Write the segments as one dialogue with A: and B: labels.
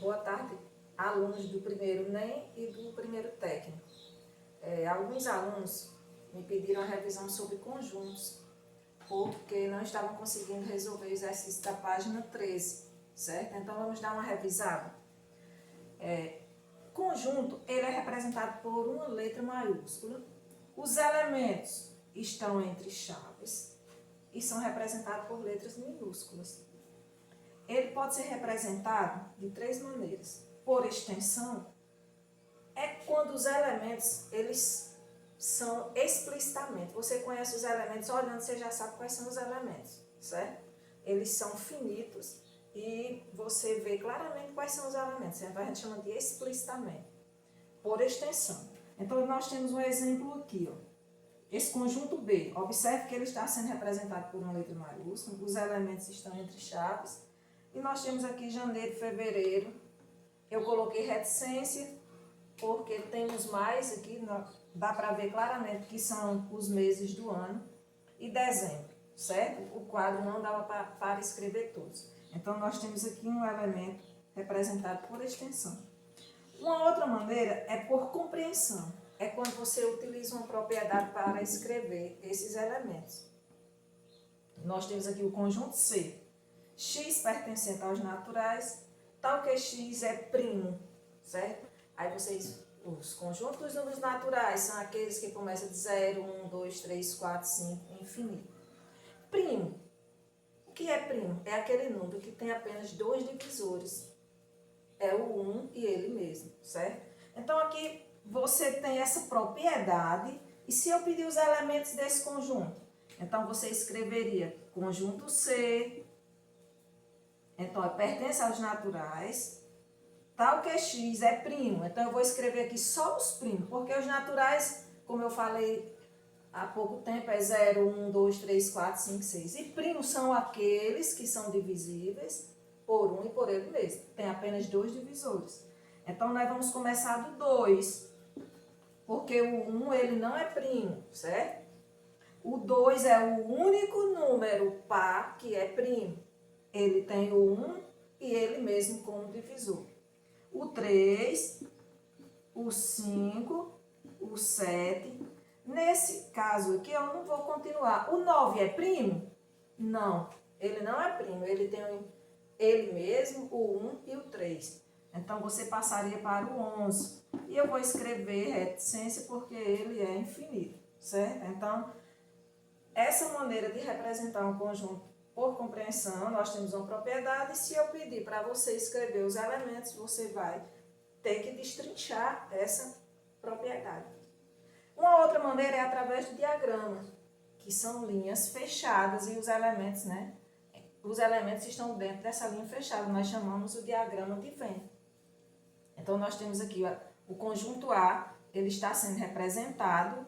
A: Boa tarde, alunos do primeiro NEM e do primeiro técnico. Alguns alunos me pediram a revisão sobre conjuntos, porque não estavam conseguindo resolver o exercício da página 13, certo? Então vamos dar uma revisada. Conjunto, ele é representado por uma letra maiúscula. Os elementos estão entre chaves e são representados por letras minúsculas. Ele pode ser representado de três maneiras. Por extensão, é quando os elementos, eles são explicitamente. Você conhece os elementos, olhando você já sabe quais são os elementos, certo? Eles são finitos e você vê claramente quais são os elementos. Então a gente chama de explicitamente. Por extensão. Então nós temos um exemplo aqui, ó. Esse conjunto B, observe que ele está sendo representado por uma letra maiúscula, os elementos estão entre chaves. E nós temos aqui janeiro, fevereiro. Eu coloquei reticência, porque temos mais aqui, dá para ver claramente que são os meses do ano. E dezembro, certo? O quadro não dava para escrever todos. Então, nós temos aqui um elemento representado por extensão. Uma outra maneira é por compreensão. É quando você utiliza uma propriedade para escrever esses elementos. Nós temos aqui o conjunto C. X pertencente aos naturais, tal que X é primo, certo? Aí os conjuntos dos números naturais são aqueles que começam de 0, 1, 2, 3, 4, 5, infinito. Primo. O que é primo? É aquele número que tem apenas dois divisores. É o 1 e ele mesmo, certo? Então aqui você tem essa propriedade, e se eu pedir os elementos desse conjunto? Então você escreveria conjunto C. Então, pertence aos naturais, tal que X é primo. Então, eu vou escrever aqui só os primos, porque os naturais, como eu falei há pouco tempo, é 0, 1, 2, 3, 4, 5, 6. E primos são aqueles que são divisíveis por 1 e por ele mesmo. Tem apenas dois divisores. Então, nós vamos começar do 2, porque o 1 ele não é primo, certo? O 2 é o único número par que é primo. Ele tem o 1 e ele mesmo como divisor. O 3, o 5, o 7. Nesse caso aqui, eu não vou continuar. O 9 é primo? Não, ele não é primo. Ele tem ele mesmo, o 1 e o 3. Então, você passaria para o 11. E eu vou escrever reticência porque ele é infinito, certo? Então, essa maneira de representar um conjunto por compreensão, nós temos uma propriedade, e se eu pedir para você escrever os elementos, você vai ter que destrinchar essa propriedade. Uma outra maneira é através do diagrama, que são linhas fechadas e os elementos, né? Os elementos estão dentro dessa linha fechada, nós chamamos o diagrama de Venn. Então, nós temos aqui o conjunto A, ele está sendo representado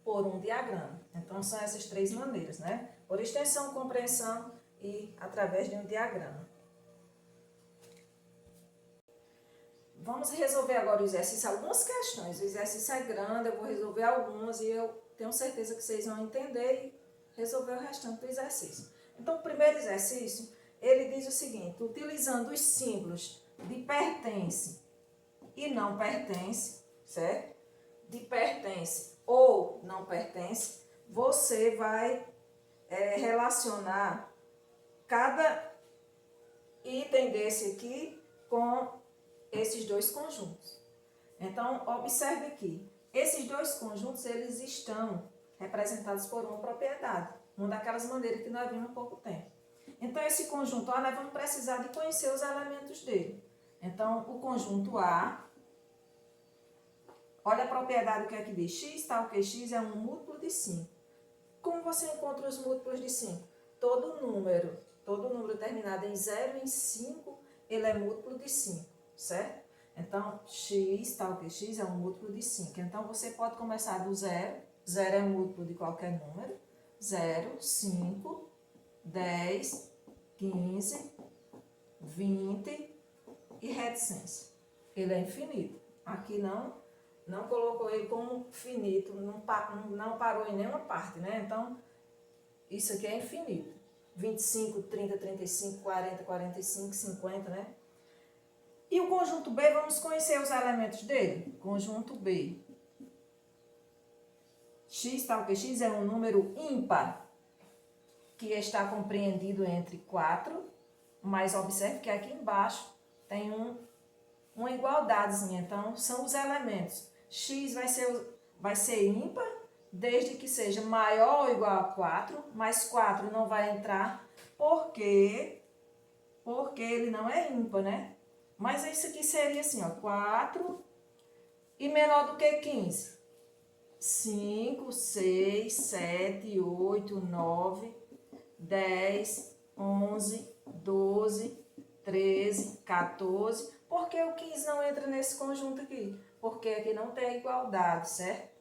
A: por um diagrama. Então, são essas três maneiras, né? Por extensão, compreensão e através de um diagrama. Vamos resolver agora o exercício, algumas questões. O exercício é grande, eu vou resolver algumas e eu tenho certeza que vocês vão entender e resolver o restante do exercício. Então, o primeiro exercício, ele diz o seguinte: utilizando os símbolos de pertence e não pertence, certo? De pertence ou não pertence, você vai relacionar cada item desse aqui com esses dois conjuntos. Então, observe aqui. Esses dois conjuntos, eles estão representados por uma propriedade. Uma daquelas maneiras que nós vimos há pouco tempo. Então, esse conjunto A, nós vamos precisar de conhecer os elementos dele. Então, o conjunto A, olha a propriedade que aqui diz. X, tal que X é um múltiplo de 5. Como você encontra os múltiplos de 5? Todo número terminado em 0 e em 5, ele é múltiplo de 5, certo? Então, X, tal que X, é um múltiplo de 5. Então, você pode começar do 0. 0 é múltiplo de qualquer número. 0, 5, 10, 15, 20 e reticência. Ele é infinito. Aqui não colocou ele como finito, não parou em nenhuma parte, né? Então, isso aqui é infinito. 25, 30, 35, 40, 45, 50, né? E o conjunto B, vamos conhecer os elementos dele. Conjunto B. X, tá o que? X é um número ímpar, que está compreendido entre 4, mas observe que aqui embaixo tem uma igualdadezinha. Então, são os elementos. X vai ser ímpar, desde que seja maior ou igual a 4, mas 4 não vai entrar, porque ele não é ímpar, né? Mas isso aqui seria assim, ó, 4 e menor do que 15. 5, 6, 7, 8, 9, 10, 11, 12, 13, 14. Por que o 15 não entra nesse conjunto aqui? Porque aqui não tem igualdade, certo?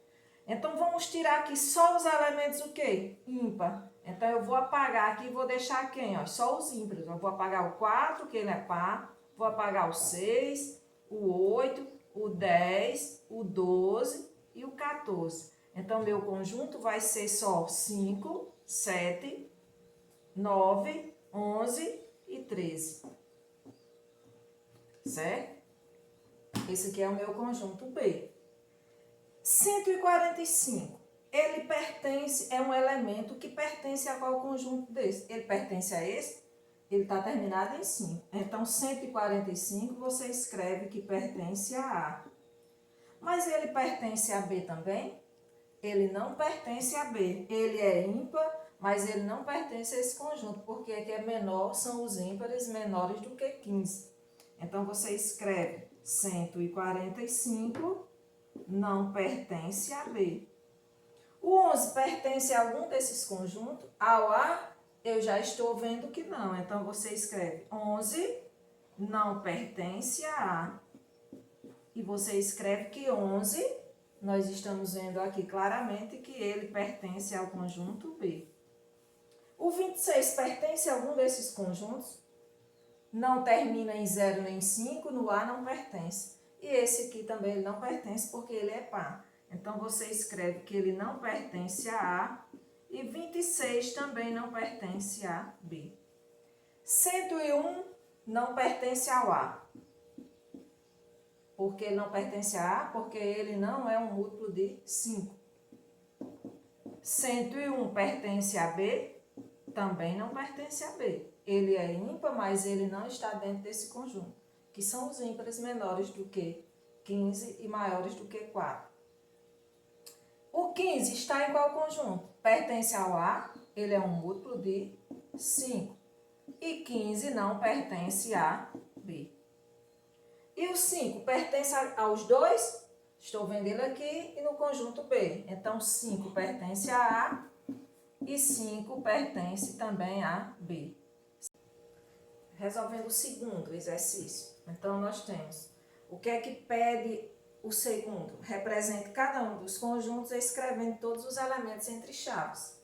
A: Então, vamos tirar aqui só os elementos o quê? Ímpar. Então, eu vou apagar aqui e vou deixar quem? Ó, só os ímpares. Eu vou apagar o 4, que ele é par. Vou apagar o 6, o 8, o 10, o 12 e o 14. Então, meu conjunto vai ser só 5, 7, 9, 11 e 13. Certo? Esse aqui é o meu conjunto B. 145. Ele pertence, é um elemento que pertence a qual conjunto desse? Ele pertence a esse? Ele está terminado em 5. Então, 145 você escreve que pertence a A. Mas ele pertence a B também? Ele não pertence a B. Ele é ímpar, mas ele não pertence a esse conjunto, porque aqui é menor, são os ímpares menores do que 15. Então, você escreve 145 não pertence a B. O 11 pertence a algum desses conjuntos? Ao A, eu já estou vendo que não. Então, você escreve 11 não pertence a A. E você escreve que 11, nós estamos vendo aqui claramente que ele pertence ao conjunto B. O 26 pertence a algum desses conjuntos? Não termina em 0 nem 5, no A não pertence. E esse aqui também ele não pertence porque ele é par. Então, você escreve que ele não pertence a A e 26 também não pertence a B. 101 não pertence ao A. Por que ele não pertence a A? Porque ele não é um múltiplo de 5. 101 pertence a B? Também não pertence a B. Ele é ímpar, mas ele não está dentro desse conjunto, que são os ímpares menores do que 15 e maiores do que 4. O 15 está em qual conjunto? Pertence ao A, ele é um múltiplo de 5. E 15 não pertence a B. E o 5 pertence aos dois? Estou vendo ele aqui e no conjunto B. Então, 5 pertence a A e 5 pertence também a B. Resolvendo o segundo exercício. Então, nós temos o que é que pede o segundo? Represente cada um dos conjuntos escrevendo todos os elementos entre chaves.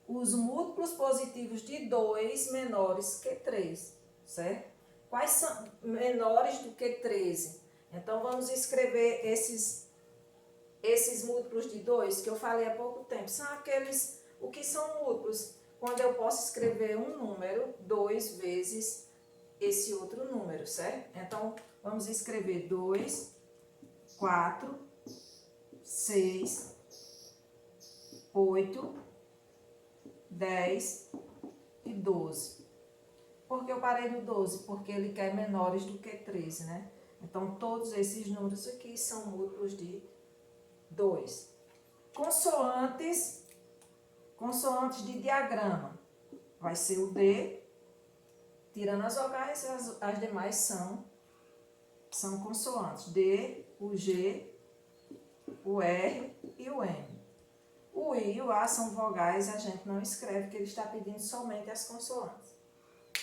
A: Os múltiplos positivos de 2 menores que 3, certo? Quais são menores do que 13? Então, vamos escrever esses múltiplos de 2 que eu falei há pouco tempo. São aqueles, o que são múltiplos? Quando eu posso escrever um número 2 vezes esse outro número, certo? Então, vamos escrever 2, 4, 6, 8, 10 e 12. Por que eu parei no 12? Porque ele quer menores do que 13, né? Então, todos esses números aqui são múltiplos de 2. Consoantes de diagrama. Vai ser o D, tirando as vogais, as demais são consoantes. D, o G, o R e o M. O I e o A são vogais, a gente não escreve, que ele está pedindo somente as consoantes.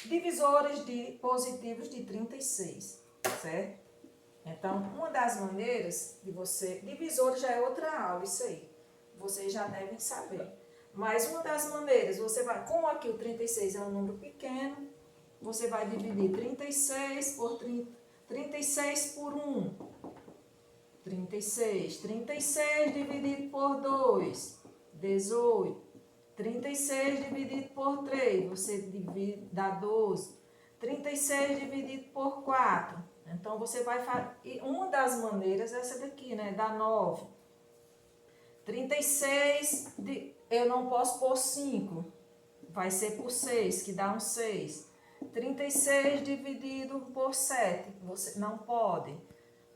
A: Divisores de positivos de 36, certo? Então, uma das maneiras de você... Divisores já é outra aula, isso aí. Vocês já devem saber. Mas uma das maneiras, você vai... Como aqui o 36 é um número pequeno, você vai dividir 36 por 36 por 1. 36. 36 dividido por 2. 18. 36 dividido por 3. Você divide, dá 12. 36 dividido por 4. Então, você vai fazer... Uma das maneiras é essa daqui, né? Dá 9. 36, eu não posso pôr 5. Vai ser por 6, que dá um 6. 36 dividido por 7, você não pode.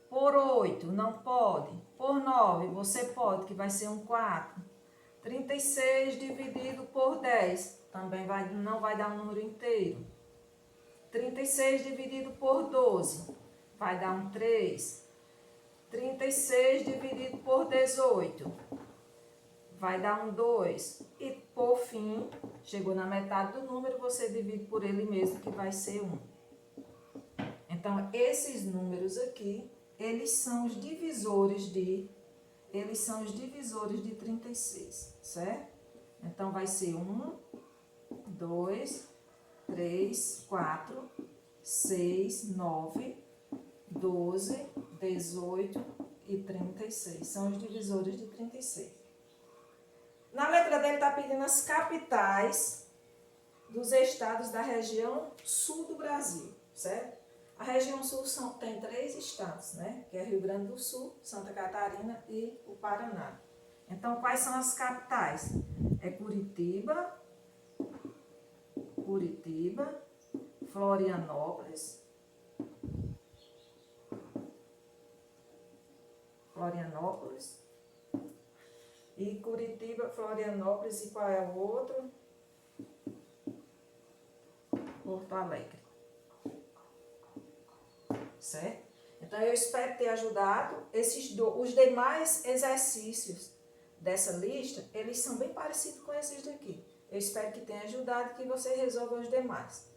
A: Por 8, não pode. Por 9, você pode, que vai ser um 4. 36 dividido por 10, também não vai dar um número inteiro. 36 dividido por 12, vai dar um 3. 36 dividido por 18, vai dar um 2. E, por fim, chegou na metade do número, você divide por ele mesmo, que vai ser 1. Então, esses números aqui, eles são os divisores de 36, certo? Então, vai ser 1, 2, 3, 4, 6, 9, 12, 18 e 36. São os divisores de 36. Na letra D, ele está pedindo as capitais dos estados da região sul do Brasil, certo? A região sul tem 3 estados, né? Que é Rio Grande do Sul, Santa Catarina e o Paraná. Então, quais são as capitais? É Curitiba, Florianópolis, e Curitiba, Florianópolis, e qual é o outro? Porto Alegre. Certo? Então, eu espero ter ajudado. Os demais exercícios dessa lista, eles são bem parecidos com esses daqui. Eu espero que tenha ajudado e que você resolva os demais.